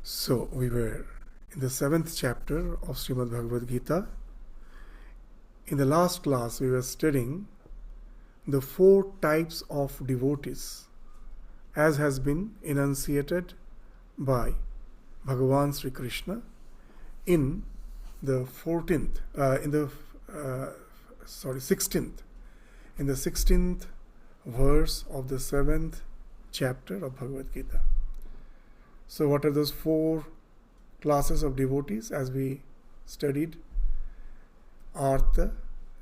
So we were in the 7th chapter of Shrimad Bhagavad Gita. In the last class we were studying the 4 types of devotees as has been enunciated by Bhagavan Sri Krishna in the 16th verse of the 7th chapter of Bhagavad Gita. So what are those 4 classes of devotees as we studied? Artha,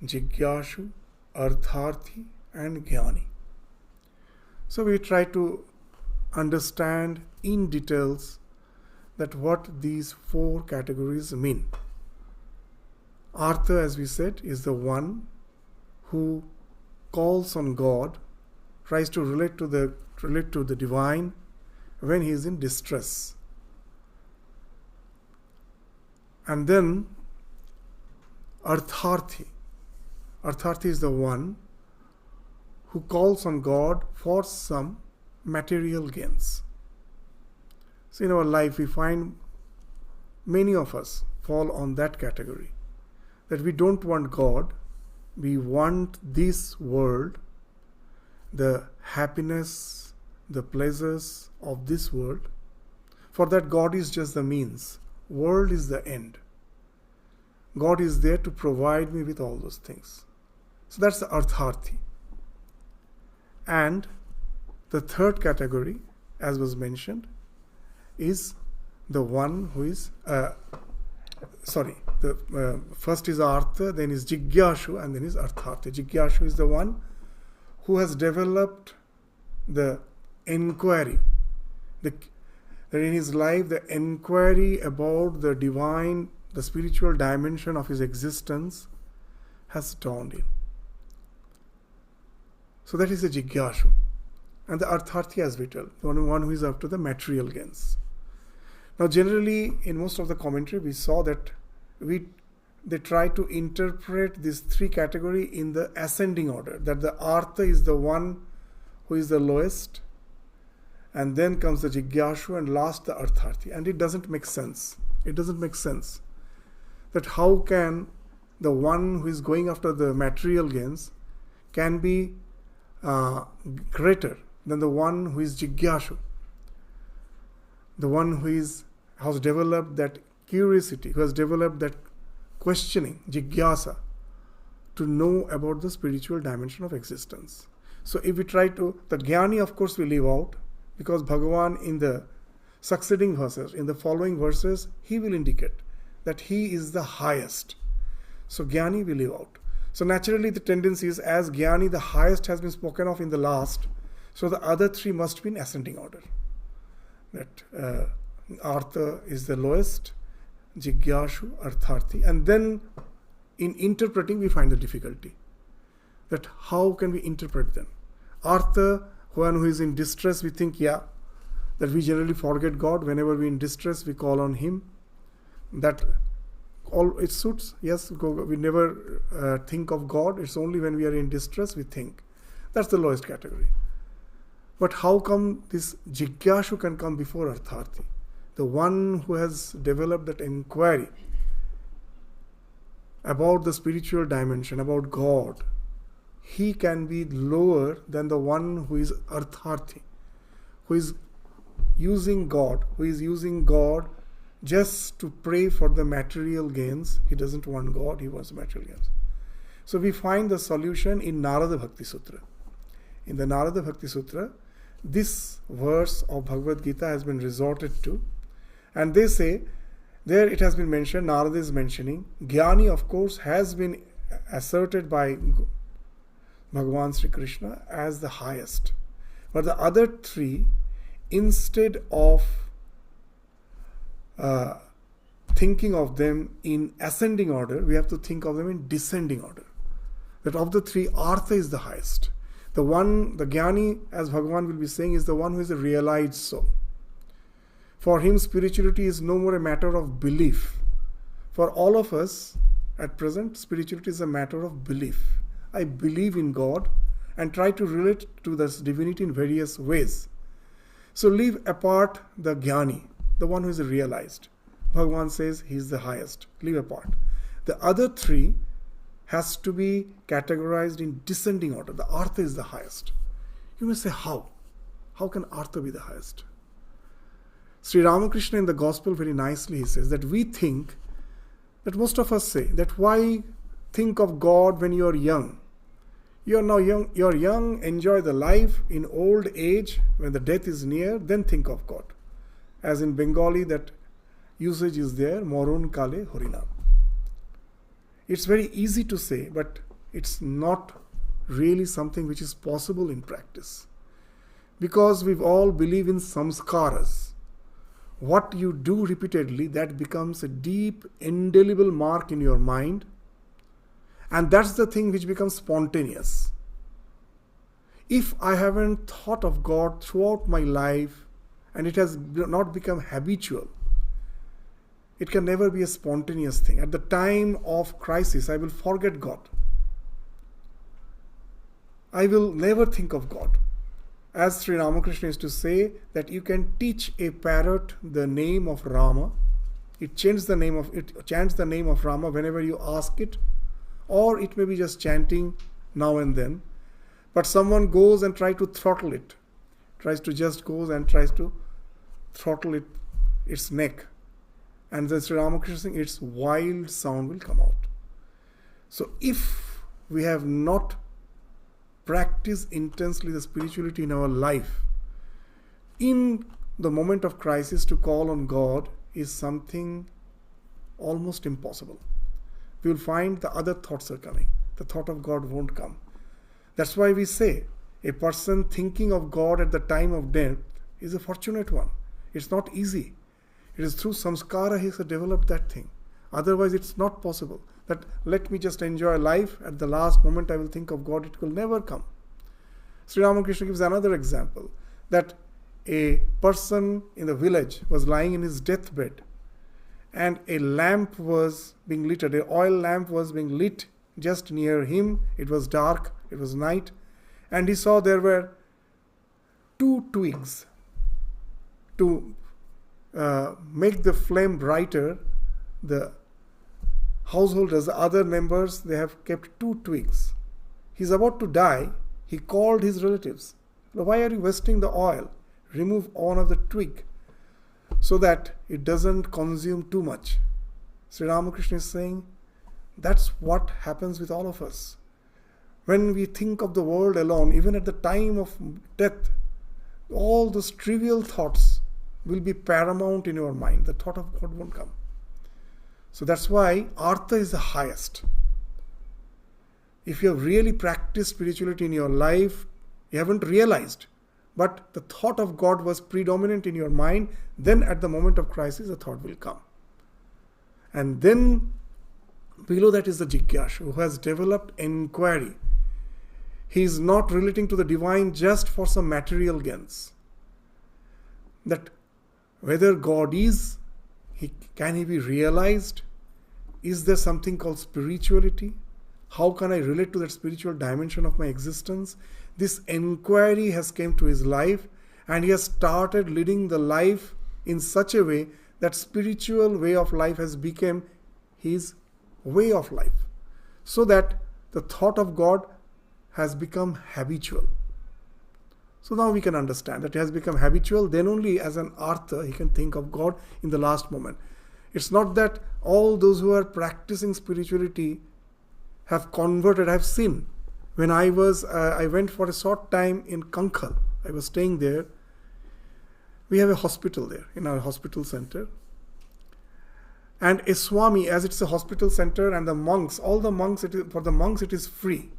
Jigyashu, Artharthi and Jnani. So we try to understand in details that what these 4 categories mean. Artha, as we said, is the one who calls on God, tries to relate to the divine when he is in distress. And then Artharthi. Artharthi is the one who calls on God for some material gains. So in our life we find many of us fall on that category, that we don't want God, we want this world, the happiness, the pleasures of this world. For that God is just the means, world is the end. God is there to provide me with all those things. So that's the Artharthi. And the 3rd category, as was mentioned, is the one who is first is Artha, then is Jigyashu, and then is Artharthi. Jigyashu is the one who has developed the inquiry, that in his life the inquiry about the divine, the spiritual dimension of his existence has dawned in. So that is the Jigyashu. And the Artharthi, as we tell, the one who is after the material gains. Now generally in most of the commentary we saw that they try to interpret these 3 categories in the ascending order, that the Artha is the one who is the lowest, and then comes the Jigyashu, and last the Artharthi. And it doesn't make sense. It doesn't make sense that how can the one who is going after the material gains can be greater than the one who is Jigyashu, the one who has developed that curiosity, who has developed that questioning, Jigyasa, to know about the spiritual dimension of existence. So if we try to, the Jnani of course we leave out, because Bhagavan in the succeeding verses, in the following verses, he will indicate that he is the highest. So Jnani we leave out. So naturally the tendency is, as Jnani the highest has been spoken of in the last, so the other 3 must be in ascending order. That Artha is the lowest, Jigyashu, Artharthi, and then in interpreting we find the difficulty. That how can we interpret them? Artha, one who is in distress, we think, that we generally forget God. Whenever we are in distress, we call on Him. That all it suits. Yes, we never think of God. It's only when we are in distress we think. That's the lowest category. But how come this Jigyashu can come before Artharthi? The one who has developed that inquiry about the spiritual dimension, about God, he can be lower than the one who is Artharthi, who is using God, just to pray for the material gains. He doesn't want God, he wants material gains. So we find the solution in Narada Bhakti Sutra. In the Narada Bhakti Sutra, this verse of Bhagavad Gita has been resorted to, and they say, there it has been mentioned, Narada is mentioning, Jnani of course has been asserted by Bhagavan Sri Krishna as the highest. But the other 3, instead of thinking of them in ascending order, we have to think of them in descending order. That of the 3, Artha is the highest. The Jnani, as Bhagavan will be saying, is the one who is a realized soul. For him, spirituality is no more a matter of belief. For all of us, at present, spirituality is a matter of belief. I believe in God and try to relate to this divinity in various ways. So leave apart the Jnani. the one who is realized. Bhagavan says he is the highest, leave apart. The other three has to be categorized in descending order. The Artha is the highest. You may say, how? How can Artha be the highest? Sri Ramakrishna in the Gospel very nicely he says that we think, that most of us say, that why think of God when you are young? You are now young, you are young, enjoy the life. In old age, when the death is near, then think of God. As in Bengali, that usage is there, Morun Kale Harinam. It's very easy to say, but it's not really something which is possible in practice. Because we all believe in samskaras. What you do repeatedly, that becomes a deep, indelible mark in your mind. And that's the thing which becomes spontaneous. If I haven't thought of God throughout my life, and it has not become habitual, it can never be a spontaneous thing. At the time of crisis, I will forget God. I will never think of God. As Sri Ramakrishna used to say, that you can teach a parrot the name of Rama. It chants the name of Rama whenever you ask it, or it may be just chanting now and then. But someone goes and tries to throttle it, tries to throttle its neck. And then Sri Ramakrishna saying, its wild sound will come out. So if we have not practiced intensely the spirituality in our life, in the moment of crisis to call on God is something almost impossible. We will find the other thoughts are coming. The thought of God won't come. That's why we say a person thinking of God at the time of death is a fortunate one. It's not easy. It is through samskara he has developed that thing. Otherwise it's not possible. That let me just enjoy life, at the last moment I will think of God, it will never come. Sri Ramakrishna gives another example, that a person in the village was lying in his deathbed and a lamp was being lit, an oil lamp was being lit just near him. It was dark, it was night, and he saw there were 2 twigs. To make the flame brighter, the householders, the other members, they have kept 2 twigs. He's about to die. He called his relatives. Why are you wasting the oil? Remove one of the twig so that it doesn't consume too much. Sri Ramakrishna is saying that's what happens with all of us. When we think of the world alone, even at the time of death, all those trivial thoughts will be paramount in your mind. The thought of God won't come. So that's why Artha is the highest. If you have really practiced spirituality in your life, you haven't realized, but the thought of God was predominant in your mind, then at the moment of crisis, the thought will come. And then below that is the Jigyashu, who has developed inquiry. He is not relating to the divine just for some material gains. That whether God is, can he be realized? Is there something called spirituality? How can I relate to that spiritual dimension of my existence? This inquiry has come to his life, and he has started leading the life in such a way that spiritual way of life has become his way of life. So that the thought of God has become habitual. So now we can understand that it has become habitual. Then only as an Artha he can think of God in the last moment. It's not that all those who are practicing spirituality have converted, have sinned. When I went for a short time in Kankhal, I was staying there. We have a hospital there in our hospital center. And a Swami, as it's a hospital center, and the monks, all the monks, for the monks it is free.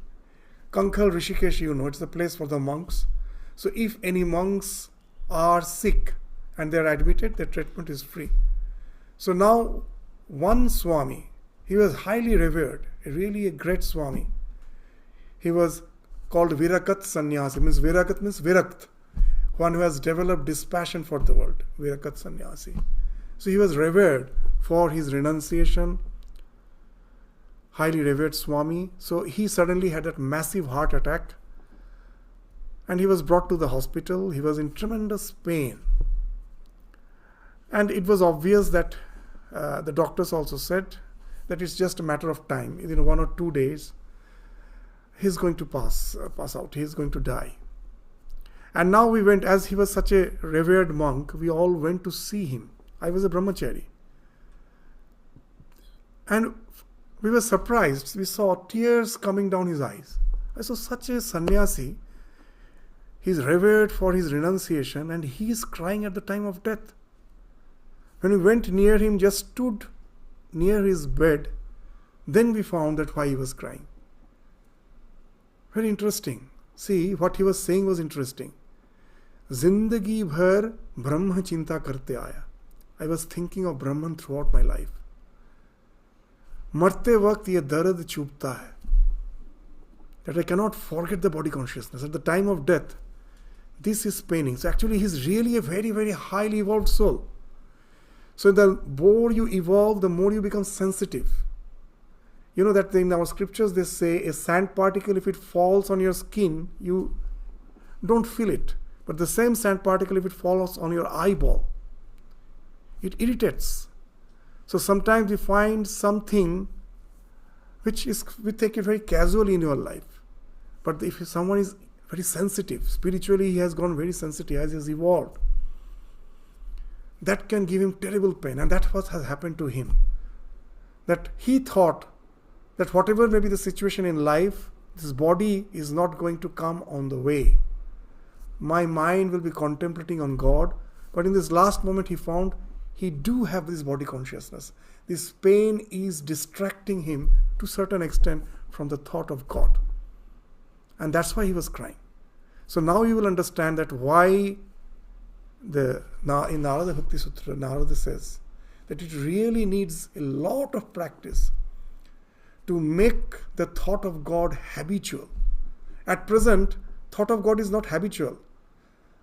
Kankhal, Rishikesh, it's a place for the monks. So if any monks are sick and they are admitted, their treatment is free. So now one Swami, he was highly revered, really a great Swami. He was called Virakat Sannyasi. Virakat means Virakt, one who has developed dispassion for the world. Virakat Sannyasi. So he was revered for his renunciation, highly revered Swami. So he suddenly had a massive heart attack and he was brought to the hospital. He was in tremendous pain. And it was obvious that the doctors also said that it's just a matter of time. Within 1 or 2 days, he's going to pass out. He's going to die. And now we went, as he was such a revered monk, we all went to see him. I was a brahmachari. And we were surprised. We saw tears coming down his eyes. I saw such a sannyasi. He's revered for his renunciation and he is crying at the time of death. When we went near him, just stood near his bed, then we found that why he was crying. Very interesting. See, what he was saying was interesting. Zindagi bhar Brahma chinta karte aaya. I was thinking of Brahman throughout my life. Marte waqt ye darad chubta hai. That I cannot forget the body consciousness. At the time of death, this is paining. So actually he is really a very, very highly evolved soul. So the more you evolve, the more you become sensitive. You know that in our scriptures they say a sand particle, if it falls on your skin, you don't feel it. But the same sand particle, if it falls on your eyeball, it irritates. So sometimes we find something which is, we take it very casually in your life. But if someone is very sensitive, spiritually he has gone very sensitive as he has evolved, that can give him terrible pain. And that's what has happened to him. That he thought that whatever may be the situation in life, this body is not going to come on the way. My mind will be contemplating on God. But in this last moment he found he do have this body consciousness. This pain is distracting him to a certain extent from the thought of God. And that's why he was crying. So now you will understand that why in Narada Bhakti Sutra, Narada says that it really needs a lot of practice to make the thought of God habitual. At present, thought of God is not habitual.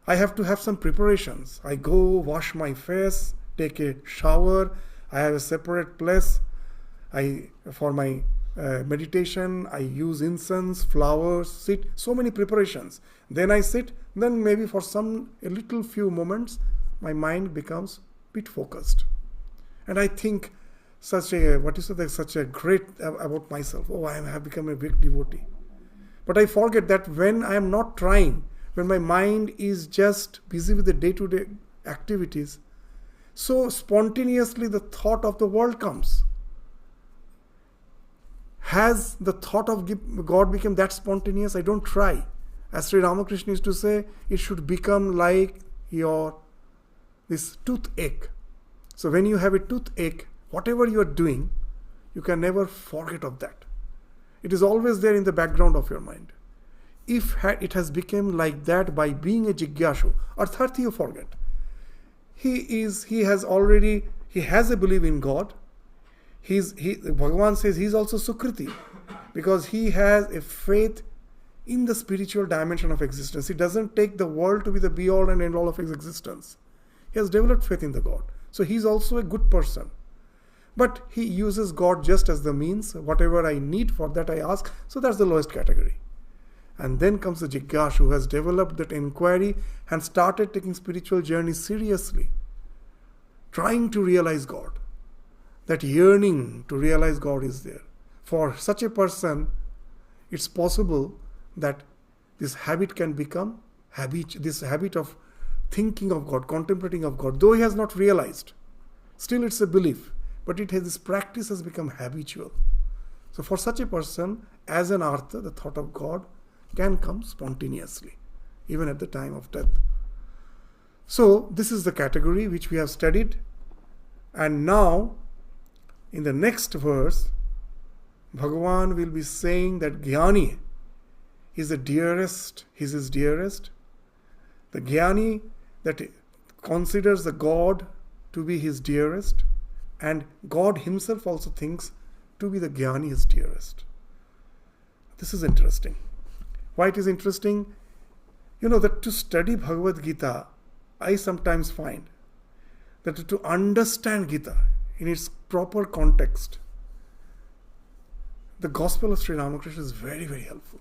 I have to have some preparations. I go wash my face, take a shower, I have a separate place. For my meditation, I use incense, flowers, sit, so many preparations. Then I sit, then maybe for a little few moments, my mind becomes a bit focused. And I think such a great about myself. Oh, I have become a big devotee. But I forget that when I am not trying, when my mind is just busy with the day-to-day activities, so spontaneously the thought of the world comes. Has the thought of God become that spontaneous? I don't try. As Sri Ramakrishna used to say, it should become like this toothache. So when you have a toothache, whatever you are doing, you can never forget of that. It is always there in the background of your mind. If it has become like that by being a jigyashu, arthati you forget. He has a belief in God. Bhagavan says he is also Sukriti because he has a faith in the spiritual dimension of existence. He doesn't take the world to be the be-all and end-all of his existence. He has developed faith in the God. So he is also a good person. But he uses God just as the means. Whatever I need for that I ask. So that's the lowest category. And then comes the Jigyashu who has developed that inquiry and started taking spiritual journey seriously. Trying to realize God. That yearning to realize God is there. For such a person, it's possible that this habit can become this habit of thinking of God, contemplating of God. Though he has not realized, still it's a belief. But this practice has become habitual. So for such a person, as an artha, the thought of God can come spontaneously, even at the time of death. So this is the category which we have studied. And now, in the next verse, Bhagavan will be saying that Jnani is the dearest, he's his dearest. The Jnani that considers the God to be his dearest, and God himself also thinks to be the Jnani his dearest. This is interesting. Why it is interesting? You know that to study Bhagavad Gita, I sometimes find that to understand Gita in its proper context, the Gospel of Sri Ramakrishna is very, very helpful.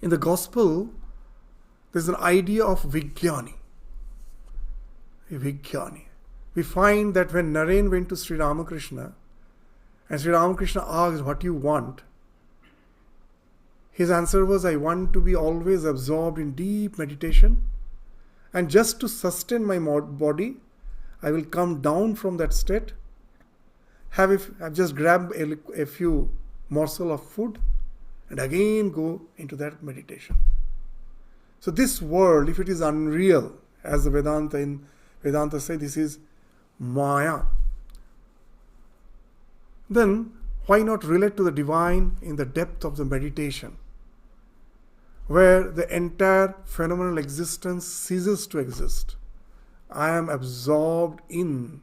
In the Gospel, there's an idea of Vijnani. Vigyani. We find that when Naren went to Sri Ramakrishna and Sri Ramakrishna asked, what you want? His answer was, I want to be always absorbed in deep meditation, and just to sustain my body, I will come down from that state, I've just grabbed a few morsel of food and again go into that meditation. So this world, if it is unreal, as the Vedanta say, this is Maya, then why not relate to the divine in the depth of the meditation, where the entire phenomenal existence ceases to exist. I am absorbed in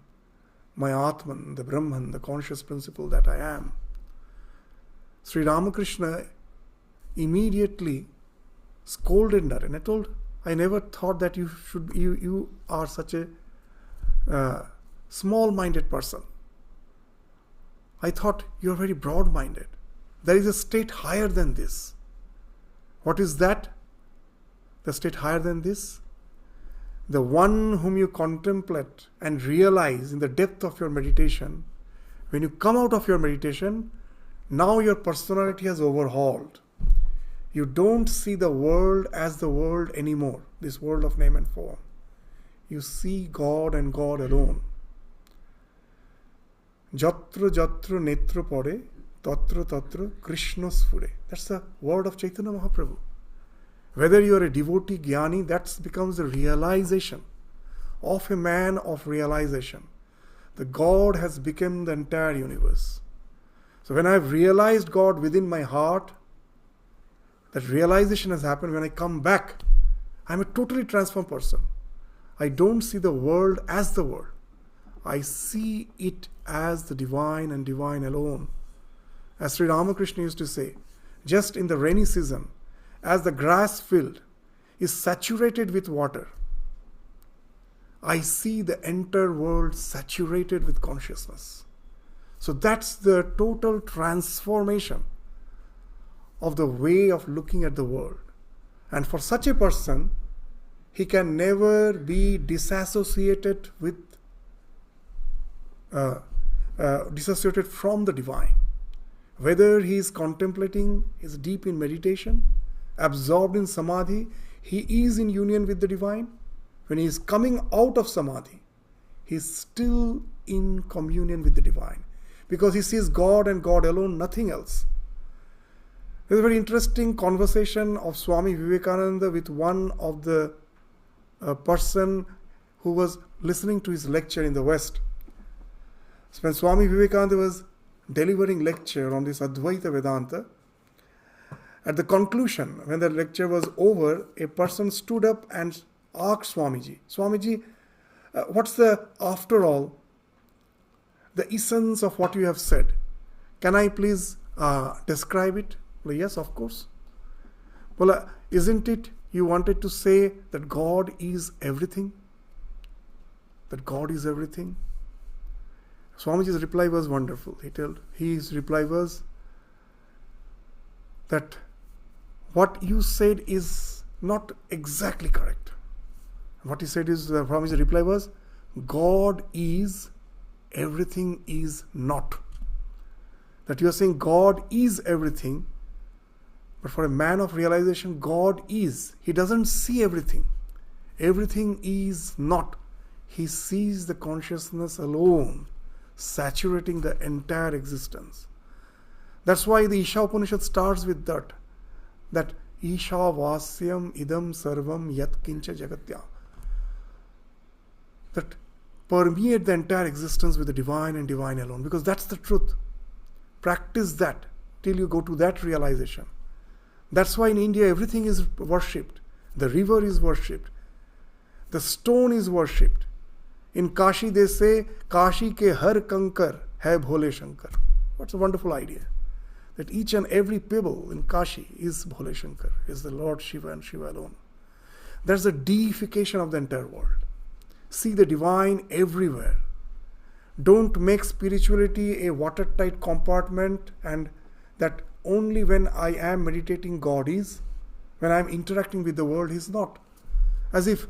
my Atman, the Brahman, the conscious principle that I am. Sri Ramakrishna immediately scolded Naren. I told, I never thought that you are such a small-minded person. I thought you are very broad-minded. There is a state higher than this. What is that? The state higher than this? The one whom you contemplate and realize in the depth of your meditation. When you come out of your meditation, now your personality has overhauled. You don't see the world as the world anymore, this world of name and form. You see God and God alone. Jatra jatra netra pade, tatra tatra Krishna sphure. That's the word of Chaitanya Mahaprabhu. Whether you are a devotee, jnani, that becomes the realization of a man of realization. The God has become the entire universe. So when I have realized God within my heart, that realization has happened. When I come back, I am a totally transformed person. I don't see the world as the world. I see it as the divine and divine alone. As Sri Ramakrishna used to say, just in the rainy season, as the grass field is saturated with water, I see the entire world saturated with consciousness. So that's the total transformation of the way of looking at the world. And for such a person, he can never be disassociated from the divine. Whether he is contemplating, is deep in meditation, absorbed in samadhi, he is in union with the divine. When he is coming out of samadhi, he is still in communion with the divine, because he sees God and God alone, nothing else. There's a very interesting conversation of Swami Vivekananda with one of the person who was listening to his lecture in the West. So when Swami Vivekananda was delivering lecture on this Advaita Vedanta, at the conclusion, when the lecture was over, a person stood up and asked Swamiji, Swamiji, what's the, after all, the essence of what you have said? Can I please describe it? Well, yes, of course. Well, isn't it you wanted to say that God is everything? That God is everything? Swamiji's reply was wonderful. His reply was that what you said is not exactly correct. What he said is, Swamiji's reply was, God is, everything is not. That you are saying God is everything, but for a man of realization, God is. He doesn't see everything. Everything is not. He sees the consciousness alone, saturating the entire existence. That's why the Isha Upanishad starts with that Isha Vasyam Idam Sarvam Yat Kincha Jagatya. That permeate the entire existence with the divine and divine alone, because that's the truth. Practice that till you go to that realization. That's why in India everything is worshipped. The river is worshipped. The stone is worshipped. In Kashi they say, Kashi ke har kankar hai Bhole Shankar. What's a wonderful idea. That each and every pebble in Kashi is Bhole Shankar, is the Lord Shiva and Shiva alone. There's a deification of the entire world. See the divine everywhere. Don't make spirituality a watertight compartment and that only when I am meditating God is, when I am interacting with the world He is not. As if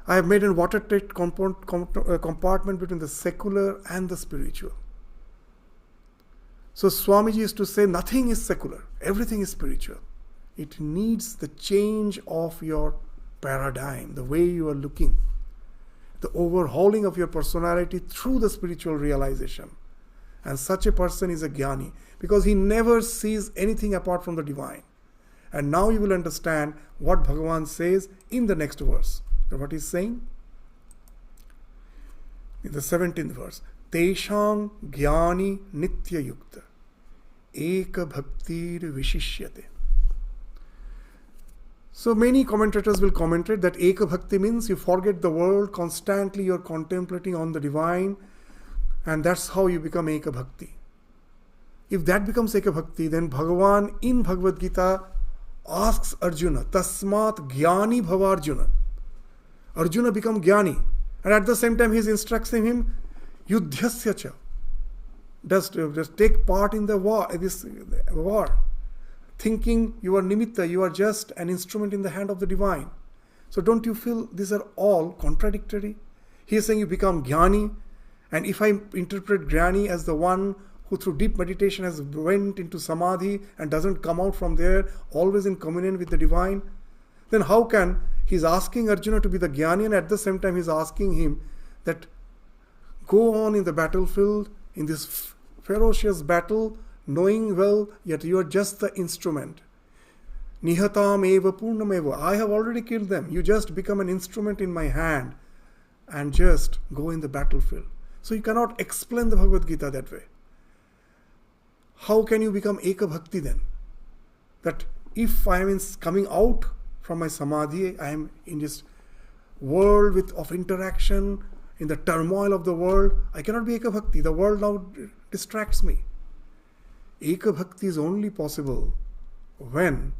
I have made a watertight compartment between the secular and the spiritual. So Swamiji used to say, nothing is secular, everything is spiritual. It needs the change of your paradigm, the way you are looking, the overhauling of your personality through the spiritual realization. And such a person is a jnani, because he never sees anything apart from the divine. And now you will understand what Bhagavan says in the next verse. What he's saying? In the 17th verse. Teshang jnani nitya yukta eka bhaktir vishishyate. So many commentators will commentate that eka bhakti means you forget the world, constantly you're contemplating on the divine, and that's how you become eka bhakti. If that becomes eka bhakti, then Bhagavan in Bhagavad Gita asks Arjuna, Tasmat jnani bhava Arjuna. Arjuna become jnani. And at the same time he is instructing him, Yudhyasya cha. Just take part in the war, this war. Thinking you are nimitta, you are just an instrument in the hand of the divine. So don't you feel these are all contradictory? He is saying you become jnani. And if I interpret jnani as the one who through deep meditation has went into samadhi and doesn't come out from there, always in communion with the divine, then how can he's asking Arjuna to be the jnani, and at the same time he's asking him that go on in the battlefield, in this ferocious battle, knowing well yet you are just the instrument. Nihatam eva purnam eva. I have already killed them. You just become an instrument in my hand and just go in the battlefield. So you cannot explain the Bhagavad Gita that way. How can you become eka bhakti then? That if I am coming out from my samadhi, I am in this world of interaction, in the turmoil of the world, I cannot be eka bhakti. The world now distracts me. Eka bhakti is only possible when,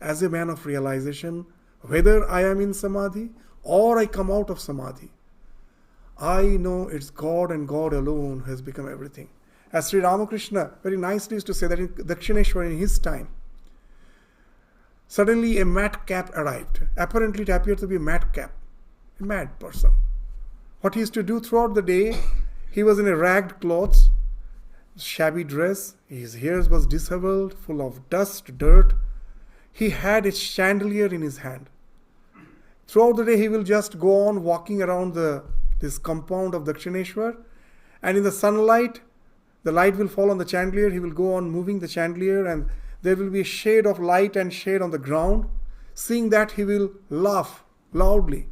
as a man of realization, whether I am in samadhi or I come out of samadhi, I know it's God and God alone who has become everything. As Sri Ramakrishna very nicely used to say that in Dakshineshwar in his time, suddenly a madcap arrived. Apparently it appeared to be a madcap, a mad person. What he used to do throughout the day, he was in a ragged clothes, shabby dress, his hair was disheveled, full of dust, dirt. He had a chandelier in his hand. Throughout the day he will just go on walking around this compound of Dakshineshwar, and in the sunlight, the light will fall on the chandelier, he will go on moving the chandelier, and there will be a shade of light and shade on the ground. Seeing that, he will laugh loudly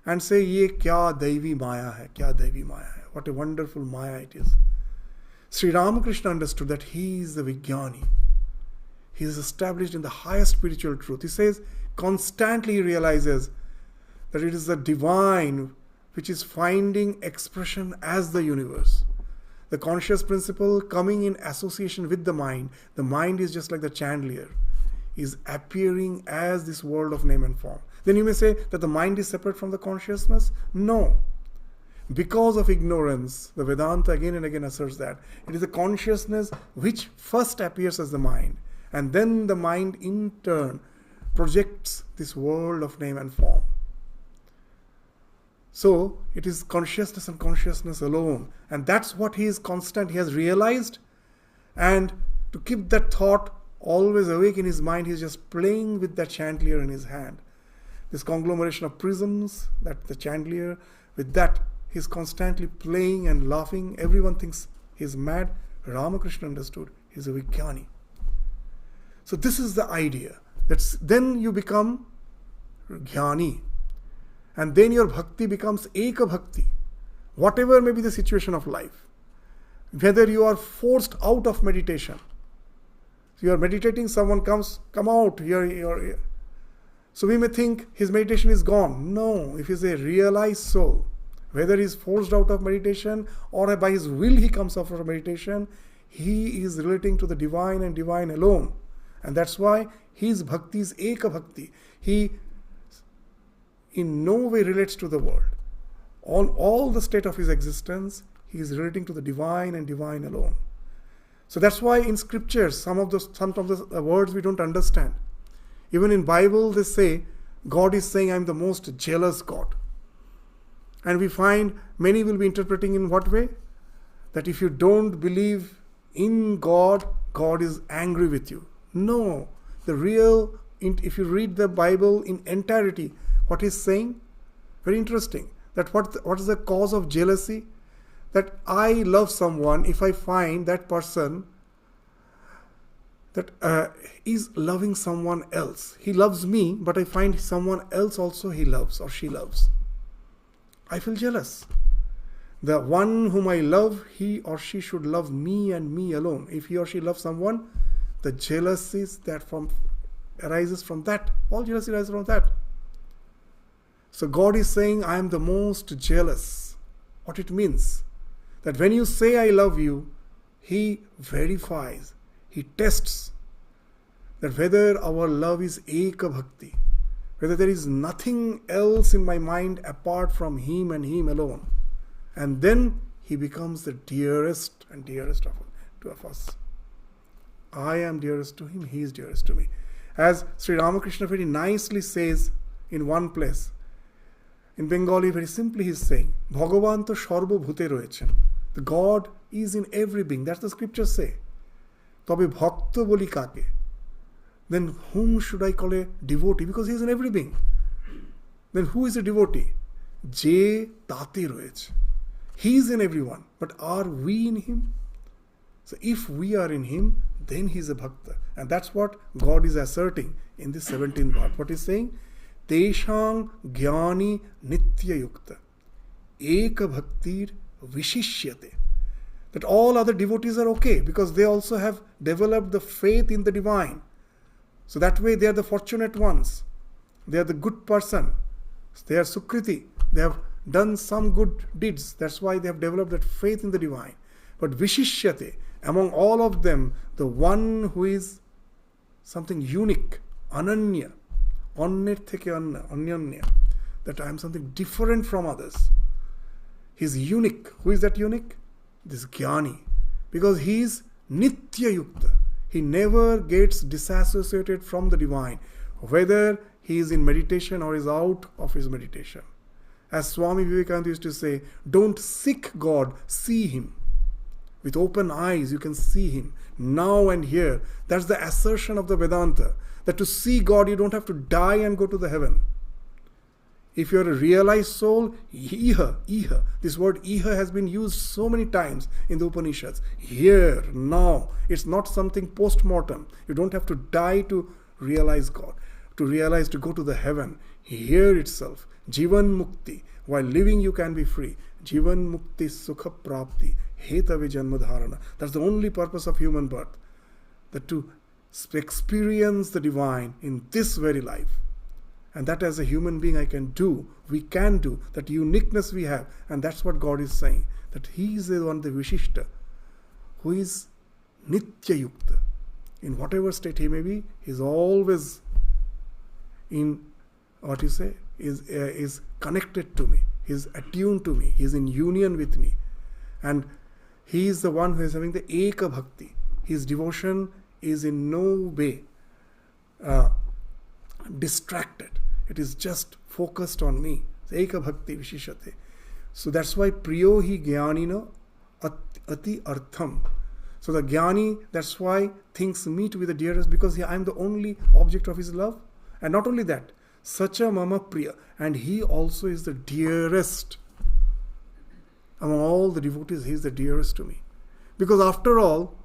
and say, Ye kya daivi maya hai, kya daivi maya hai. What a wonderful maya it is. Sri Ramakrishna understood that he is the Vijnani. He is established in the highest spiritual truth. He says, constantly he realizes that it is the divine which is finding expression as the universe. The conscious principle coming in association with the mind is just like the chandelier, is appearing as this world of name and form. Then you may say that the mind is separate from the consciousness. No. Because of ignorance, the Vedanta again and again asserts that it is the consciousness which first appears as the mind, and then the mind in turn projects this world of name and form. So it is consciousness and consciousness alone, and that's what he is constant. He has realized, and to keep that thought always awake in his mind, he is just playing with that chandelier in his hand. This conglomeration of prisms, that the chandelier, with that he is constantly playing and laughing. Everyone thinks he is mad. Ramakrishna understood he is a Vijnani. So this is the idea. Then you become Jnani. And then your bhakti becomes eka bhakti. Whatever may be the situation of life. Whether you are forced out of meditation. So you are meditating, someone comes, come out. So we may think his meditation is gone. No, if he is a realized soul, whether he is forced out of meditation or by his will he comes out of meditation, he is relating to the divine and divine alone. And that's why his bhakti is eka bhakti. He in no way relates to the world. On all the state of his existence, he is relating to the divine and divine alone. So that's why in scriptures, some of the words we don't understand. Even in Bible, they say, God is saying, I am the most jealous God. And we find many will be interpreting in what way? That if you don't believe in God, God is angry with you. No. If you read the Bible in entirety, what he's saying? Very interesting. That what is the cause of jealousy? That I love someone if I find that person that is loving someone else. He loves me, but I find someone else also he loves or she loves. I feel jealous. The one whom I love, he or she should love me and me alone. If he or she loves someone, the jealousy arises from that. All jealousy arises from that. So God is saying, I am the most jealous. What it means? That when you say I love you, he verifies, he tests that whether our love is eka bhakti, whether there is nothing else in my mind apart from him and him alone. And then he becomes the dearest and dearest of us. I am dearest to him, he is dearest to me. As Sri Ramakrishna very nicely says in one place, in Bengali very simply he is saying, Bhagavan to sarva bhute royechen. The God is in every being. That's the scriptures say. Tobe bhakta boli kake. Then whom should I call a devotee? Because he is in every being. Then who is a devotee? Je tate royech. He is in everyone. But are we in him? So if we are in him, then he is a bhakta. And that's what God is asserting in this 17th part. What he's saying? Teshang jnani nitya yukta. Eka bhaktir vishishyate. That all other devotees are okay because they also have developed the faith in the divine. So that way they are the fortunate ones. They are the good person. They are sukriti. They have done some good deeds. That's why they have developed that faith in the divine. But vishishyate, among all of them, the one who is something unique, ananya, annet theke anyanya, that I am something different from others. He is unique. Who is that unique? This jnani. Because he is nitya yukta. He never gets disassociated from the divine, whether he is in meditation or is out of his meditation. As Swami Vivekananda used to say, don't seek God, see him. With open eyes you can see him, now and here. That's the assertion of the Vedanta, that to see God you don't have to die and go to the heaven. If you are a realized soul, iha. This word iha has been used so many times in the Upanishads. Here, now. It's not something post-mortem. You don't have to die to realize God, to go to the heaven. Here itself. Jivan mukti. While living you can be free. Jivan mukti sukha prapti. Hetave janma dharana. That's the only purpose of human birth. That to experience the divine in this very life. And that as a human being we can do, that uniqueness we have. And that's what God is saying, that he is the one, the Vishishta, who is Nitya Yukta. In whatever state he may be, he is always is connected to me, he is attuned to me, he is in union with me. And he is the one who is having the Eka Bhakti. His devotion is in no way distracted. It is just focused on me. Eka bhakti vishishate. So that's why priyo hi jnanina ati artham. So the jnani, that's why thinks me to be the dearest, because I am the only object of his love. And not only that, sacha mama priya. And he also is the dearest. Among all the devotees, he is the dearest to me. Because after all,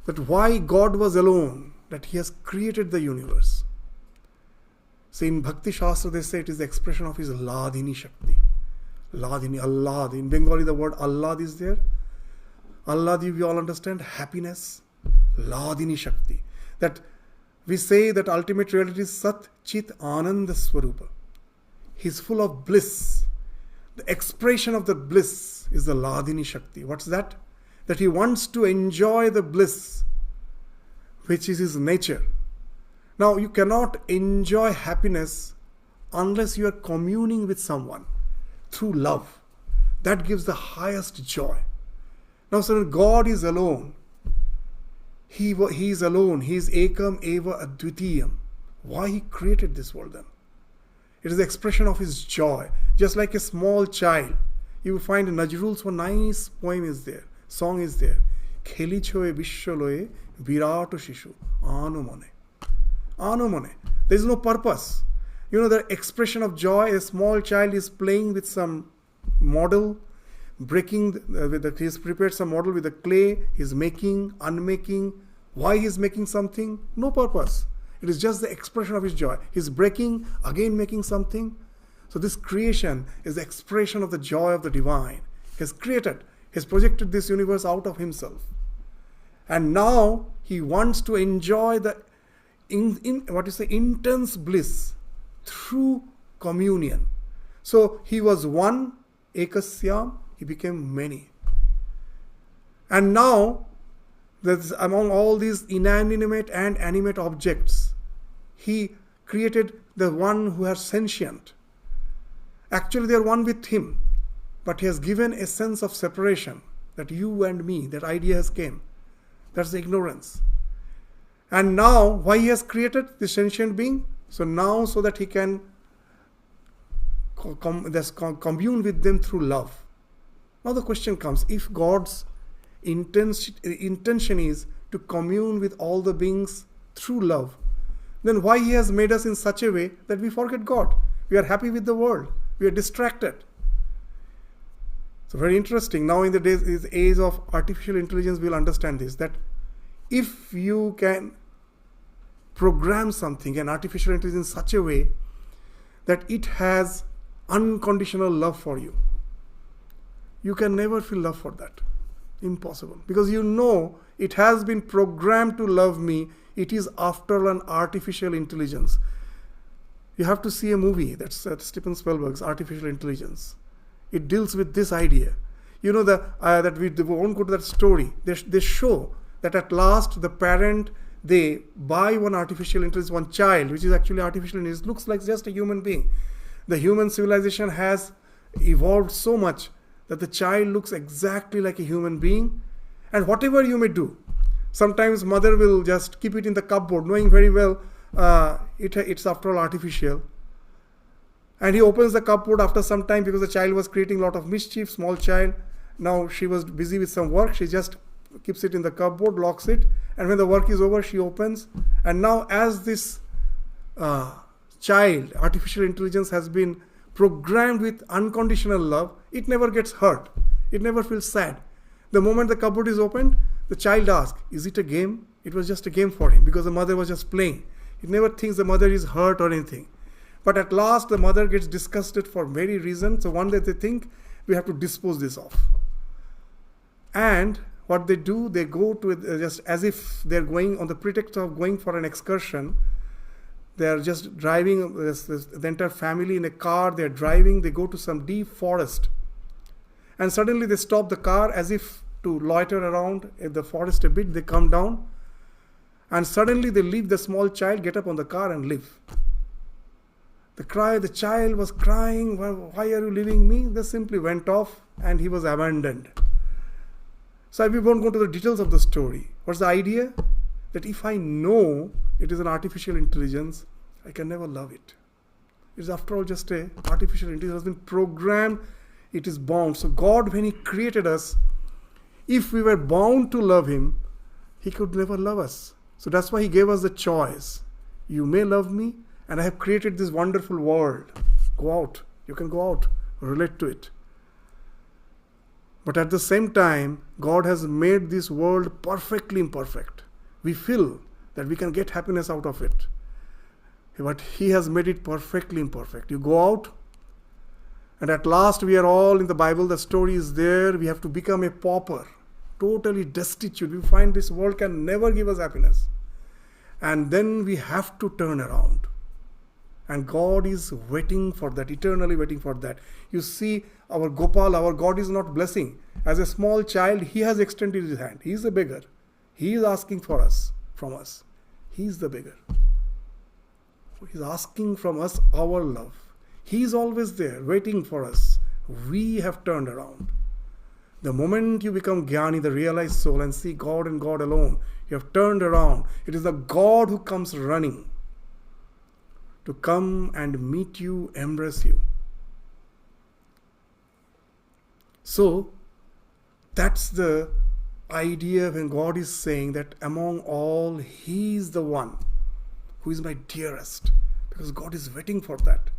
that why God was alone, that he has created the universe. So in Bhakti Shastra they say it is the expression of his Ladhini Shakti. Ladhini, Allah. In Bengali the word Allah is there. Allah, we all understand, happiness. Ladhini Shakti. That we say that ultimate reality is Sat Chit Ananda Swarupa. He is full of bliss. The expression of the bliss is the Ladhini Shakti. What's that? That he wants to enjoy the bliss, which is his nature. Now, you cannot enjoy happiness unless you are communing with someone through love. That gives the highest joy. Now, so God is alone. He is alone. He is ekam eva advitiyam. Why he created this world then? It is the expression of his joy. Just like a small child, you will find Najrul's one nice poem is there, song is there. Kheli choe bisholoe virato shishu anu mone. Anu mone. There is no purpose. The expression of joy, a small child is playing with some model, he's prepared some model with the clay, he's making, unmaking. Why he's making something? No purpose. It is just the expression of his joy. He's breaking, again making something. So this creation is the expression of the joy of the divine. He has created, he has projected this universe out of himself. And now he wants to enjoy the intense bliss through communion. So he was one, ekasyam, he became many. And now, among all these inanimate and animate objects, he created the one who is sentient. Actually, they are one with him, but he has given a sense of separation, that you and me, that idea has came. That's the ignorance. And now, why he has created this sentient being? So now, so that he can commune with them through love. Now the question comes, if God's intention is to commune with all the beings through love, then why he has made us in such a way that we forget God? We are happy with the world. We are distracted. So very interesting. Now in the age of artificial intelligence, we'll understand this, that if you can program something, an artificial intelligence in such a way that it has unconditional love for you, you can never feel love for that. Impossible. Because it has been programmed to love me. It is after an artificial intelligence. You have to see a movie, that's Steven Spielberg's Artificial Intelligence. It deals with this idea. That we won't go to that story. They show that at last the parent, they buy one artificial intelligence, one child, which is actually artificial intelligence, looks like just a human being. The human civilization has evolved so much that the child looks exactly like a human being. And whatever you may do, sometimes mother will just keep it in the cupboard, knowing very well it's after all artificial. And he opens the cupboard after some time because the child was creating a lot of mischief, small child. Now she was busy with some work. She just keeps it in the cupboard, locks it. And when the work is over, she opens. And now as this child, artificial intelligence, has been programmed with unconditional love, it never gets hurt. It never feels sad. The moment the cupboard is opened, the child asks, is it a game? It was just a game for him because the mother was just playing. It never thinks the mother is hurt or anything. But at last, the mother gets disgusted for many reasons. So one day they think, we have to dispose this off. And what they do, they go to just as if they're going on the pretext of going for an excursion. They're just driving, the entire family in a car, they're driving, they go to some deep forest. And suddenly they stop the car as if to loiter around in the forest a bit. They come down and suddenly they leave the small child, get up on the car and leave. The child was crying, why are you leaving me? They simply went off and he was abandoned. So we won't go to the details of the story. What's the idea? That if I know it is an artificial intelligence, I can never love it. It is after all just an artificial intelligence. It has been programmed, it is bound. So God, when he created us, if we were bound to love him, he could never love us. So that's why he gave us the choice. You may love me, and I have created this wonderful world. Go out. You can go out, relate to it. But at the same time, God has made this world perfectly imperfect. We feel that we can get happiness out of it. But he has made it perfectly imperfect. You go out, and at last we are all in the Bible, the story is there. We have to become a pauper, totally destitute. We find this world can never give us happiness. And then we have to turn around. And God is waiting for that, eternally waiting for that. You see, our Gopal, our God is not blessing. As a small child, he has extended his hand. He is a beggar. He is asking for us, from us. He is the beggar. He is asking from us our love. He is always there, waiting for us. We have turned around. The moment you become Jnani, the realized soul, and see God and God alone, you have turned around. It is the God who comes running to come and meet you, embrace you. So that's the idea when God is saying that among all, He is the one who is my dearest. Because God is waiting for that.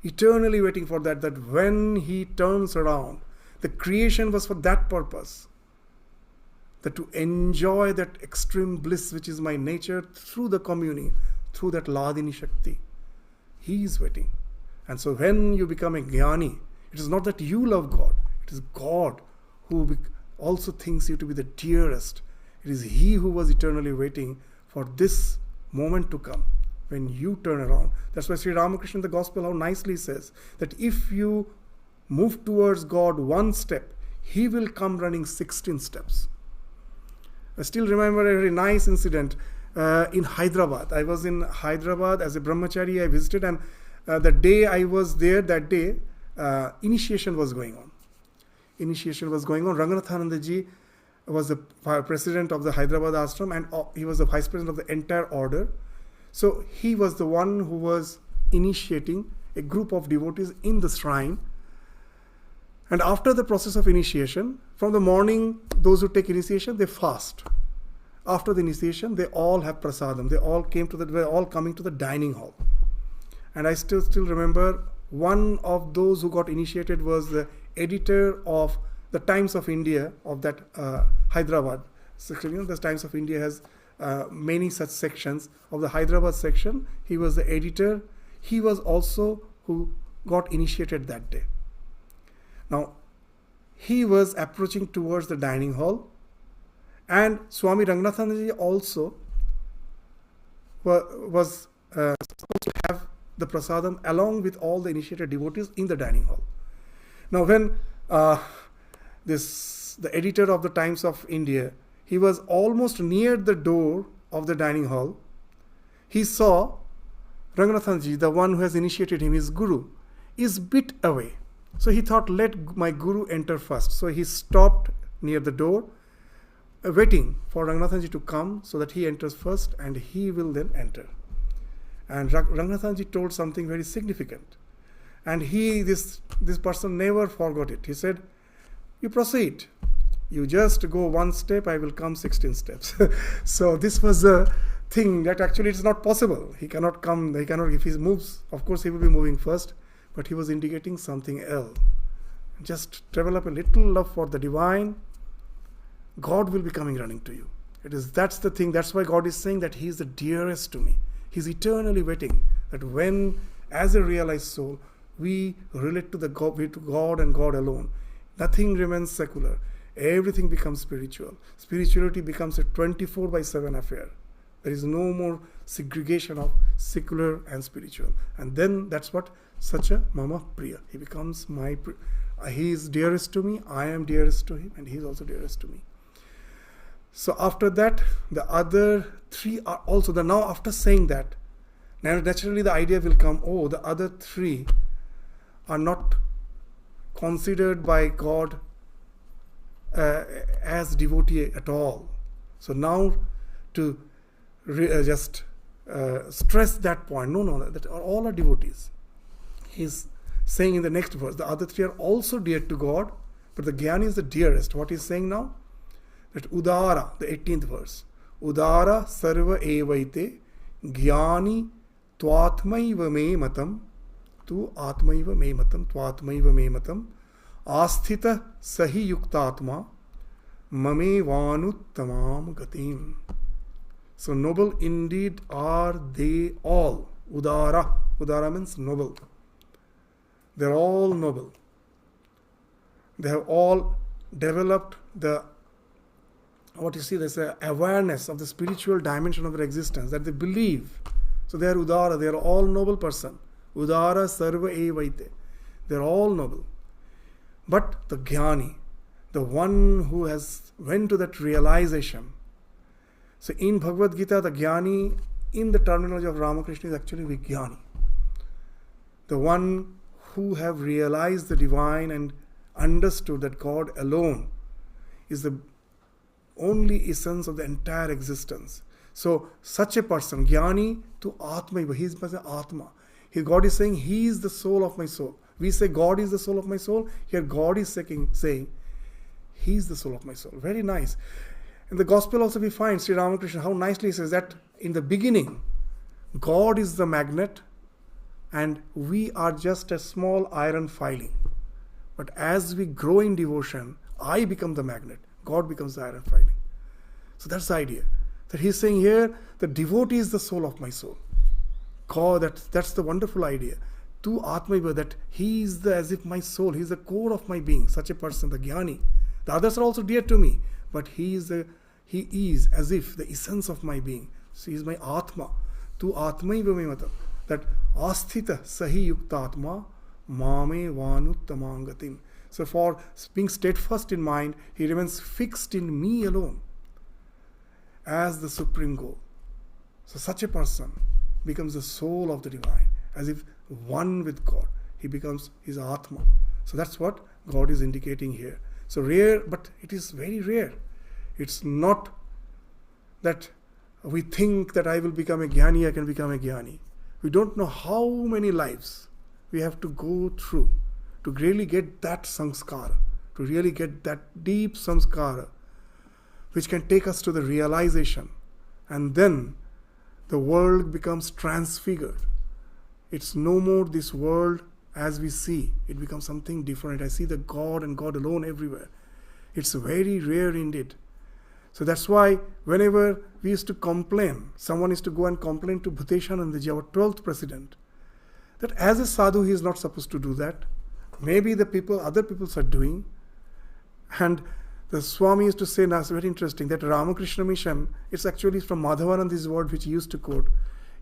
Eternally waiting for that. That when He turns around, the creation was for that purpose. That to enjoy that extreme bliss which is my nature through the communing, through that Ladini Shakti. He is waiting. And so when you become a Jnani, it is not that you love God. It is God who also thinks you to be the dearest. It is He who was eternally waiting for this moment to come when you turn around. That's why Sri Ramakrishna in the Gospel how nicely says that if you move towards God one step, He will come running 16 steps. I still remember a very nice incident in Hyderabad. I was in Hyderabad as a brahmachari. I visited, and the day I was there, that day, initiation was going on. Ranganathananda ji was the president of the Hyderabad ashram, and he was the vice president of the entire order. So he was the one who was initiating a group of devotees in the shrine. And after the process of initiation, from the morning, those who take initiation, they fast. After the initiation, they all have prasadam. They all were all coming to the dining hall. And I still remember one of those who got initiated was the editor of the Times of India of that Hyderabad section. The Times of India has many such sections. Of the Hyderabad section, he was the editor. He was also who got initiated that day. Now, he was approaching towards the dining hall, and Swami Ranganathananda also was supposed to have the prasadam along with all the initiated devotees in the dining hall. Now, when the editor of the Times of India, he was almost near the door of the dining hall, he saw Ranganathanji, the one who has initiated him, his guru, is bit away. So he thought, let my guru enter first. So he stopped near the door, waiting for Ranganathanji to come so that he enters first and he will then enter. And Ranganathanji told something very significant. And this person never forgot it. He said, you proceed. You just go one step, I will come 16 steps. So this was a thing that actually it is not possible. He cannot come, if he moves, of course he will be moving first. But he was indicating something else. Just develop a little love for the divine. God will be coming running to you. That's the thing. That's why God is saying that He is the dearest to me. He's eternally waiting that when, as a realized soul, we relate to God and God alone, nothing remains secular. Everything becomes spiritual. Spirituality becomes a 24/7 affair. There is no more segregation of secular and spiritual. And then that's what Sacha Mama Priya. He becomes he is dearest to me, I am dearest to him, and he is also dearest to me. So after that, the other three are also, now after saying that, now naturally the idea will come, the other three are not considered by God as devotee at all. So now to stress that point, that all are devotees. He's saying in the next verse, the other three are also dear to God, but the Jnani is the dearest. What he's saying now? That Udara, the 18th verse. Udara sarva evaite Jnani tvatmaiva me matam tu atmaiva me matam tvatmaiva me matam asthita sahi yuktatma mame vanuttamam gatim. So noble indeed are they all. Udara means noble. They're all noble. They have all developed there's an awareness of the spiritual dimension of their existence, that they believe. So they are Udara, they are all noble person. Udara sarva evaite. They are all noble. But the Jnani, the one who has went to that realization. So in Bhagavad Gita, the Jnani, in the terminology of Ramakrishna, is actually Vijnani. The one who have realized the divine and understood that God alone is the only essence of the entire existence. So such a person, Jnani to Atma, he is Atma. God is saying, He is the soul of my soul. We say God is the soul of my soul. Here God is saying He is the soul of my soul. Very nice. In the Gospel also we find Sri Ramakrishna, how nicely he says that in the beginning, God is the magnet and we are just a small iron filing. But as we grow in devotion, I become the magnet. God becomes the iron filing. So that's the idea. That he's saying here, the devotee is the soul of my soul. God, that's the wonderful idea. Tu Atmaiva, that he is as if my soul, he is the core of my being. Such a person, the Jnani. The others are also dear to me, but he is as if the essence of my being. So he is my Atma. Tu Atmaiva me mata. That asthita sahi yukta atma mame vanuttamāṅgatim. So for being steadfast in mind, he remains fixed in me alone as the supreme goal. So such a person becomes the soul of the divine, as if one with God. He becomes his Atma. So that's what God is indicating here. So rare, but it is very rare. It's not that we think that I will become a Jnani, I can become a Jnani. We don't know how many lives we have to go through to really get that samskara, to really get that deep samskara, which can take us to the realization. And then the world becomes transfigured. It's no more this world as we see. It becomes something different. I see the God and God alone everywhere. It's very rare indeed. So that's why whenever we used to complain, someone used to go and complain to Bhuteshanandaji, our 12th president, that as a sadhu he is not supposed to do that. Maybe other people are doing. And the Swami used to say, now it's very interesting, that Ramakrishna Mission, it's actually from Madhavananda's word which he used to quote.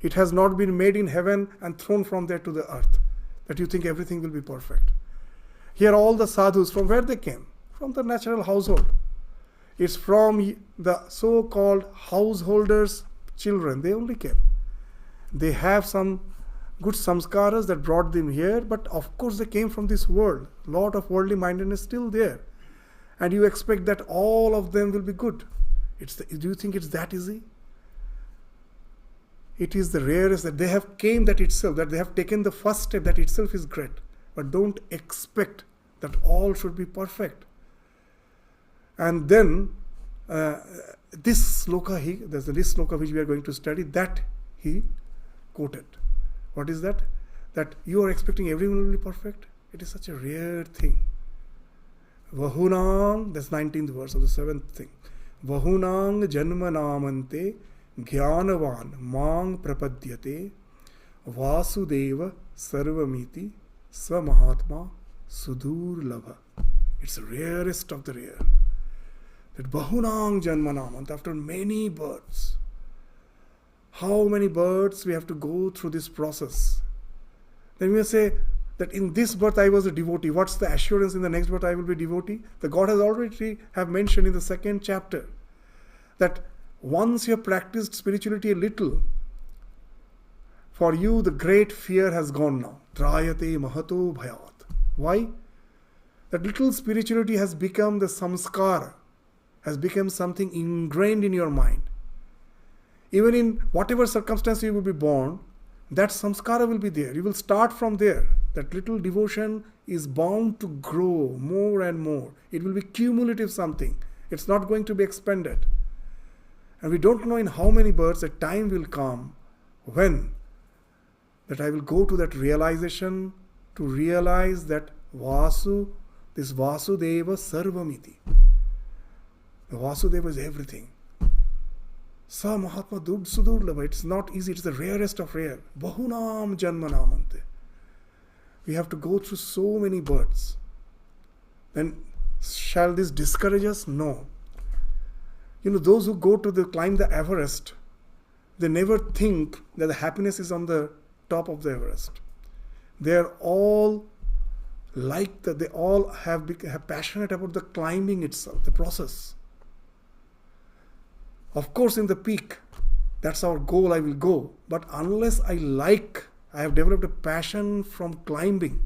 It has not been made in heaven and thrown from there to the earth, that you think everything will be perfect. Here all the sadhus, from where they came? From the natural household. It's from the so-called householders' children. They only came. They have some good samskaras that brought them here, but of course they came from this world. A lot of worldly mindedness still there. And you expect that all of them will be good. Do you think it's that easy? It is the rarest that they have came that itself, that they have taken the first step, that itself is great. But don't expect that all should be perfect. And then this sloka, there's this sloka which we are going to study, that he quoted. What is that? That you are expecting everyone will be perfect? It is such a rare thing. Vahunang, that's 19th verse of the 7th thing. Vahunang janma namante jnanavan mang prapadyate vasudeva sarvamiti sa mahatma sudurlabha. It's the rarest of the rare. That Bahunang Janmanamant, after many births. How many births we have to go through this process? Then we say that in this birth I was a devotee. What's the assurance in the next birth I will be devotee? The God has already have mentioned in the 2nd chapter that once you have practiced spirituality a little, for you the great fear has gone now. Trayate mahato bhayavat. Why? That little spirituality has become the samskara, has become something ingrained in your mind. Even in whatever circumstance you will be born, that samskara will be there. You will start from there. That little devotion is bound to grow more and more. It will be cumulative something. It's not going to be expanded. And we don't know in how many births a time will come when that I will go to that realization, to realize that this Vasudeva Sarvamiti. The Vasudeva is everything. Sa Mahatma Sudurlabha. It's not easy. It's the rarest of rare. Bahunam Janmanamante. We have to go through so many births. Then shall this discourage us? No. Those who go to climb the Everest, they never think that the happiness is on the top of the Everest. They are all like that. They all have passionate about the climbing itself, the process. Of course, in the peak, that's our goal, I will go. But unless I have developed a passion from climbing,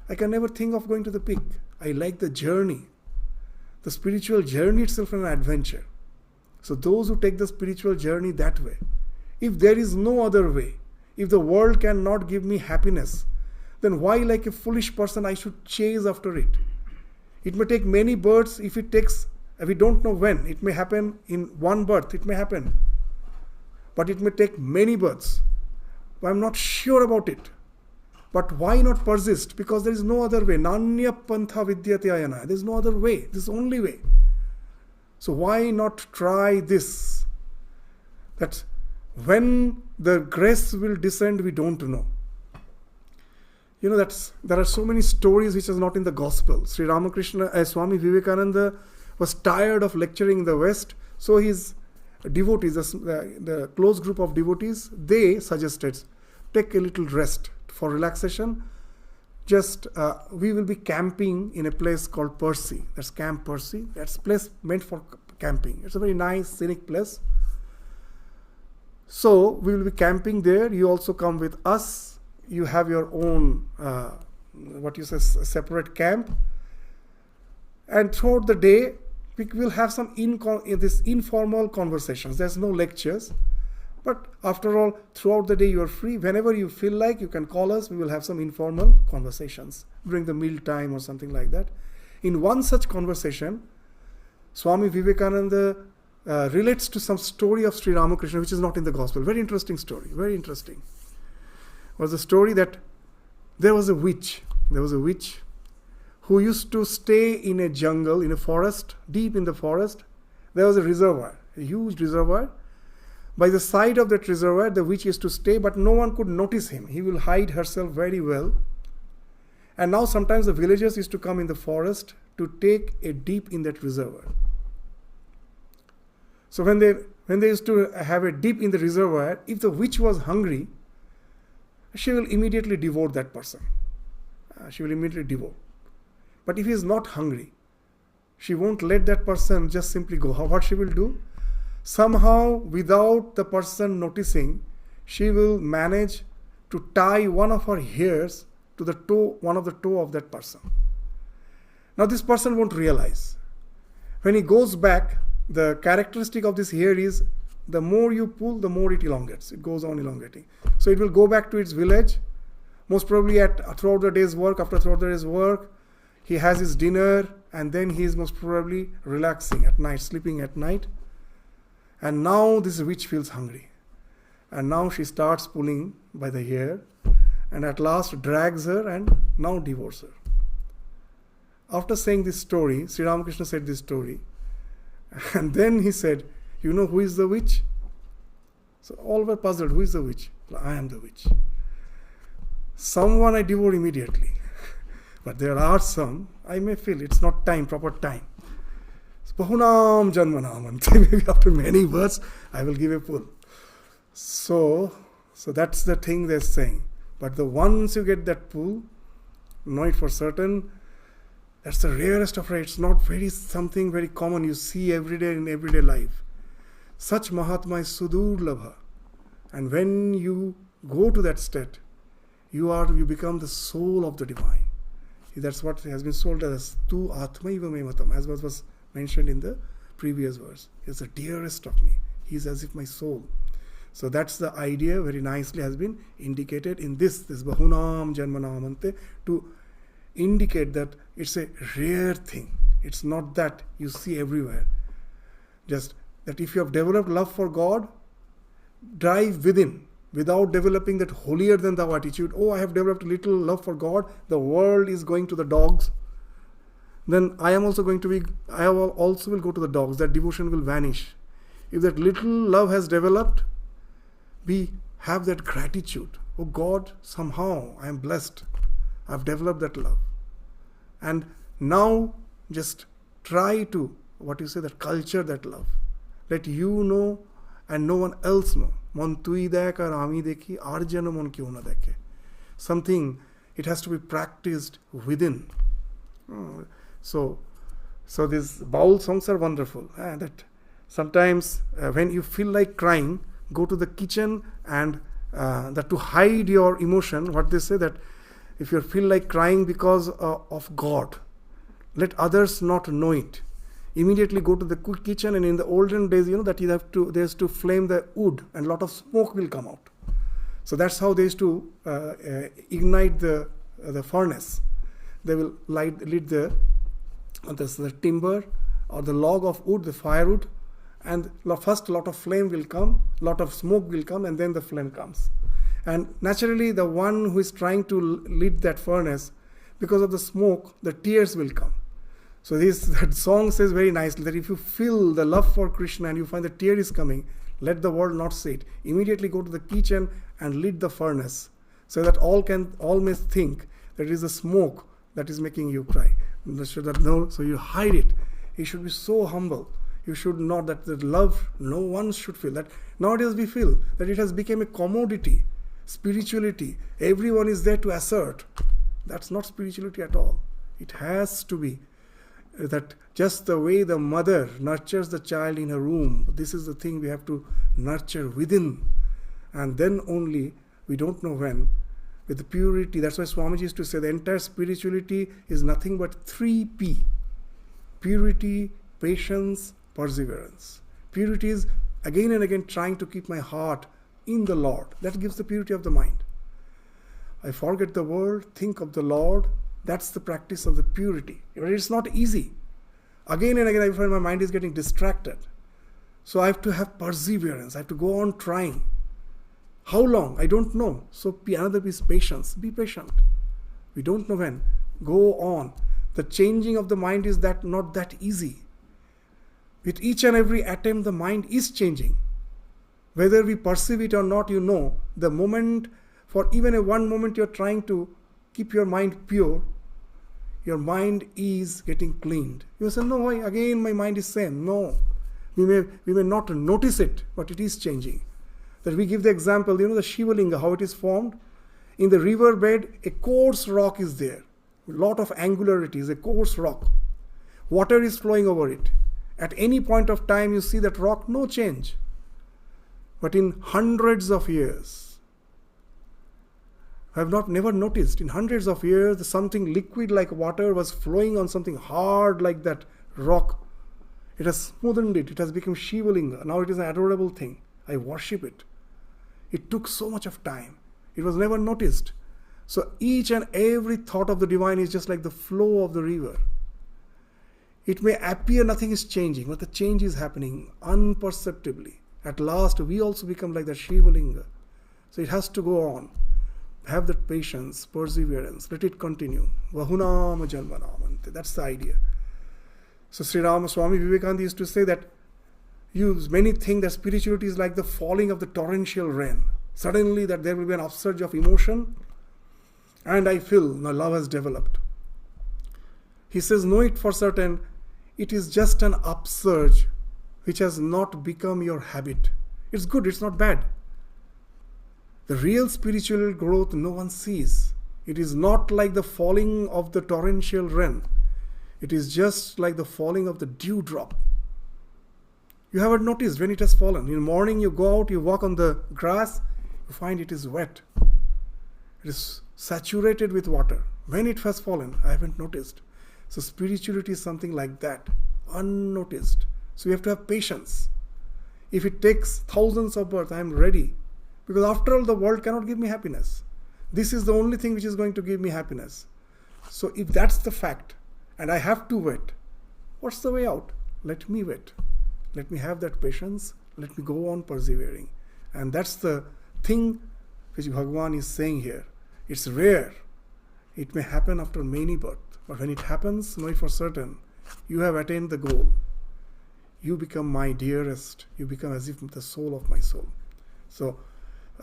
I can never think of going to the peak. I like the journey. The spiritual journey itself is an adventure. So those who take the spiritual journey that way, if there is no other way, if the world cannot give me happiness, then why, like a foolish person, I should chase after it? It may take many births. If it takes, we don't know when. It may happen in one birth. It may happen. But it may take many births. I'm not sure about it. But why not persist? Because there is no other way. Nanya pantha vidyate ayana. There is no other way. This is the only way. So why not try this? That when the grace will descend, we don't know. There are so many stories which is not in the gospel. Sri Ramakrishna, Swami Vivekananda was tired of lecturing in the West, so his devotees, the close group of devotees, they suggested, take a little rest for relaxation. Just we will be camping in a place called Percy. That's Camp Percy. That's a place meant for camping. It's a very nice, scenic place. So we will be camping there. You also come with us. You have your own, separate camp. And throughout the day, we will have some this informal conversations. There's no lectures. But after all, throughout the day, you are free. Whenever you feel like, you can call us. We will have some informal conversations during the meal time or something like that. In one such conversation, Swami Vivekananda relates to some story of Sri Ramakrishna, which is not in the gospel. Very interesting story. Very interesting. It was a story that there was a witch. There was a witch who used to stay in a jungle, in a forest, deep in the forest. There was a reservoir, a huge reservoir. By the side of that reservoir, the witch used to stay, but no one could notice him. He will hide herself very well. And now sometimes the villagers used to come in the forest to take a dip in that reservoir. So when they used to have a dip in the reservoir, if the witch was hungry, she will immediately devour that person. She will immediately devour. But if he is not hungry, she won't let that person just simply go. What she will do? Somehow, without the person noticing, she will manage to tie one of her hairs to the toe, one of the toe of that person. Now this person won't realize. When he goes back, the characteristic of this hair is the more you pull, the more it elongates. It goes on elongating. So it will go back to its village. Most probably throughout the day's work, after throughout the day's work, he has his dinner and then he is most probably relaxing at night, sleeping at night. And now this witch feels hungry. And now she starts pulling by the hair and at last drags her and now devours her. After saying this story, Sri Ramakrishna said this story. And then he said, you know who is the witch? So all were puzzled. Who is the witch? I am the witch. Someone I devour immediately. But there are some, I may feel it's not proper time. Bahunam janmanam. Maybe after many words, I will give a pull. So that's the thing they're saying. But once you get that pull, know it for certain, that's the rarest of rare. It's not something very common you see every day in everyday life. Such Mahatma is sudurlabha. And when you go to that state, you become the soul of the divine. That's what has been sold as tu atmaiva me matam, as was mentioned in the previous verse. He's the dearest of me. He's as if my soul. So that's the idea, very nicely has been indicated in this bahunam janmanamante, to indicate that it's a rare thing. It's not that you see everywhere. Just that if you have developed love for God, drive within, without developing that holier than thou attitude. Oh, I have developed a little love for God. The world is going to the dogs. Then I also will go to the dogs. That devotion will vanish. If that little love has developed, we have that gratitude. Oh God, somehow I am blessed. I have developed that love. And now just try to, that culture that love. Let you know and no one else know. Mon tui dek ar ami dekhi, ar jeno mon kyun na dekhe. Something, it has to be practiced within. So these baul songs are wonderful. That sometimes when you feel like crying, go to the kitchen and that to hide your emotion, what they say, that if you feel like crying because of God, let others not know it. Immediately go to the kitchen, and in the olden days, that they used to flame the wood and a lot of smoke will come out. So that's how they used to ignite the the furnace. They will light the timber or the log of wood, the firewood, and first a lot of flame will come, lot of smoke will come, and then the flame comes. And naturally, the one who is trying to lit that furnace, because of the smoke, the tears will come. So that song says very nicely that if you feel the love for Krishna and you find the tear is coming, let the world not see it. Immediately go to the kitchen and lit the furnace, so that all may think that it is the smoke that is making you cry. So you hide it. You should be so humble. You should not, that the love, no one should feel that. Nowadays we feel that it has become a commodity, spirituality. Everyone is there to assert. That's not spirituality at all. It has to be that just the way the mother nurtures the child in her womb, this is the thing we have to nurture within. And then only, we don't know when, with the purity. That's why Swamiji used to say the entire spirituality is nothing but 3P. Purity, patience, perseverance. Purity is again and again trying to keep my heart in the Lord. That gives the purity of the mind. I forget the world, think of the Lord. That's the practice of the purity. It's not easy. Again and again I find my mind is getting distracted. So I have to have perseverance. I have to go on trying. How long? I don't know. So another piece, patience. Be patient. We don't know when. Go on. The changing of the mind is not that easy. With each and every attempt, the mind is changing. Whether we perceive it or not, the moment, for even a one moment you're trying to keep your mind pure, your mind is getting cleaned. You say, no, again my mind is same. No. We may not notice it, but it is changing. That we give the example, the Shivalinga, how it is formed. In the river bed, a coarse rock is there. A lot of angularity is a coarse rock. Water is flowing over it. At any point of time, you see that rock, no change. But in hundreds of years, I have never noticed, in hundreds of years, something liquid like water was flowing on something hard like that rock. It has smoothened it. It has become Shivalinga. Now it is an adorable thing. I worship it. It took so much of time. It was never noticed. So each and every thought of the divine is just like the flow of the river. It may appear nothing is changing, but the change is happening imperceptibly. At last, we also become like that Shivalinga. So it has to go on. Have that patience, perseverance. Let it continue. Vahunam janmanamante. That's the idea. So Sri Ramaswamy Vivekananda used to say that many think that spirituality is like the falling of the torrential rain. Suddenly that there will be an upsurge of emotion, and I feel my love has developed. He says, know it for certain, it is just an upsurge which has not become your habit. It's good, it's not bad. The real spiritual growth no one sees. It is not like the falling of the torrential rain. It is just like the falling of the dewdrop. You haven't noticed when it has fallen. In the morning you go out, you walk on the grass, you find it is wet. It is saturated with water. When it has fallen, I haven't noticed. So spirituality is something like that, unnoticed. So we have to have patience. If it takes thousands of births, I am ready. Because after all, the world cannot give me happiness. This is the only thing which is going to give me happiness. So if that's the fact, and I have to wait, what's the way out? Let me wait. Let me have that patience. Let me go on persevering. And that's the thing which Bhagavan is saying here. It's rare. It may happen after many births. But when it happens, know it for certain, you have attained the goal. You become my dearest. You become as if the soul of my soul. So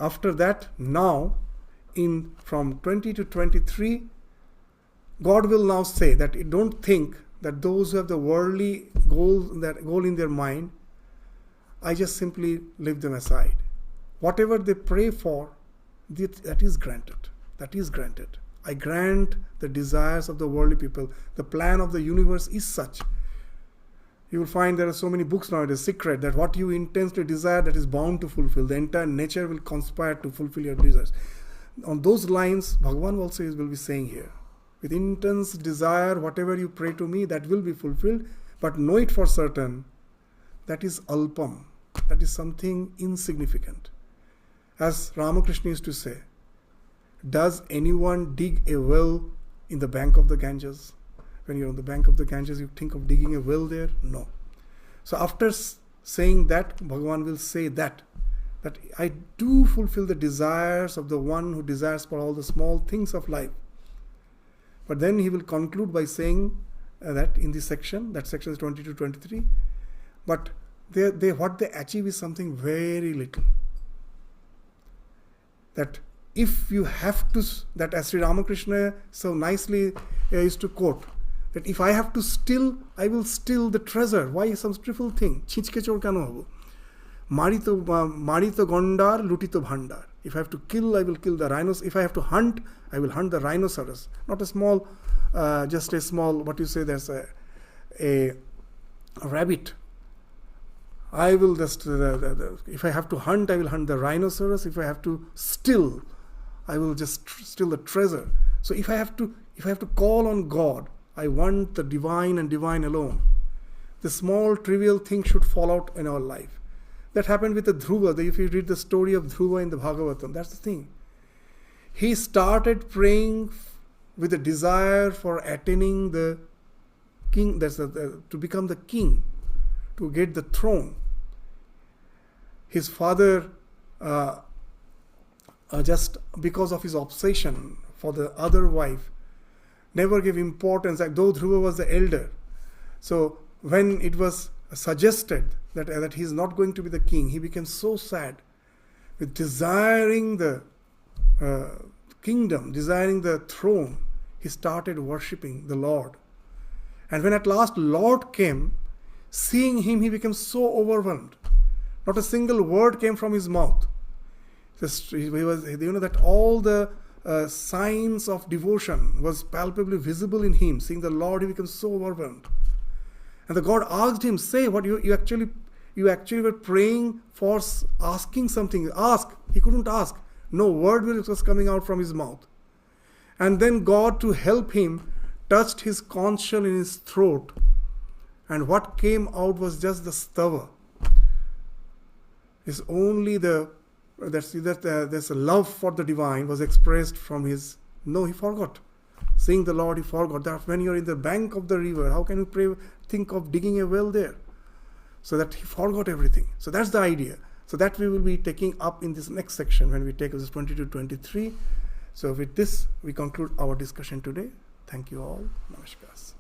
after that, now, from 20 to 23, God will now say that don't think that those who have the worldly goal in their mind, I just simply leave them aside. Whatever they pray for, that is granted. That is granted. I grant the desires of the worldly people. The plan of the universe is such. You will find there are so many books nowadays, secret, that what you intensely desire, that is bound to fulfill. The entire nature will conspire to fulfill your desires. On those lines, Bhagavan also will be saying here, with intense desire, whatever you pray to me, that will be fulfilled. But know it for certain, that is alpam. That is something insignificant. As Ramakrishna used to say, Does anyone dig a well in the bank of the Ganges? When you're on the bank of the Ganges, you think of digging a well there? No. So after saying that, Bhagavan will say that I do fulfill the desires of the one who desires for all the small things of life. But then he will conclude by saying that in this section, that section is 20-23, but what they achieve is something very little. That if you have to, that as Sri Ramakrishna so nicely used to quote, that if I have to steal, I will steal the treasure. Why some trivial thing? Chichke chor kano hobo? Marito gondar, lutito bhandar. If I have to kill, I will kill the rhinos. If I have to hunt, I will hunt the rhinoceros. Not a small, just a small, what you say, there's a rabbit. I will just, if I have to hunt, I will hunt the rhinoceros. If I have to steal, I will just steal the treasure. So if I have to call on God, I want the divine and divine alone. The small trivial thing should fall out in our life. That happened with the Dhruva. If you read the story of Dhruva in the Bhagavatam, that's the thing. He started praying with a desire for attaining the king, to become the king, to get the throne. His father, just because of his obsession for the other wife, never gave importance, like though Dhruva was the elder. So when it was suggested that he is not going to be the king, he became so sad with desiring the kingdom, desiring the throne. He started worshipping the Lord. And when at last Lord came, seeing him, he became so overwhelmed. Not a single word came from his mouth. He was, that all the signs of devotion was palpably visible in him. Seeing the Lord, he became so overwhelmed. And the God asked him, say what you actually were praying for, asking something. Ask. He couldn't ask. No word was coming out from his mouth. And then God, to help him, touched his conch shell in his throat. And what came out was just the stava. It's only there's a love for the divine was expressed from his. No, he forgot. Seeing the Lord, he forgot that when you're in the bank of the river, how can you think of digging a well there? So that he forgot everything. So that's the idea. So that we will be taking up in this next section when we take this 20-23. So with this, we conclude our discussion today. Thank you all. Namaskar.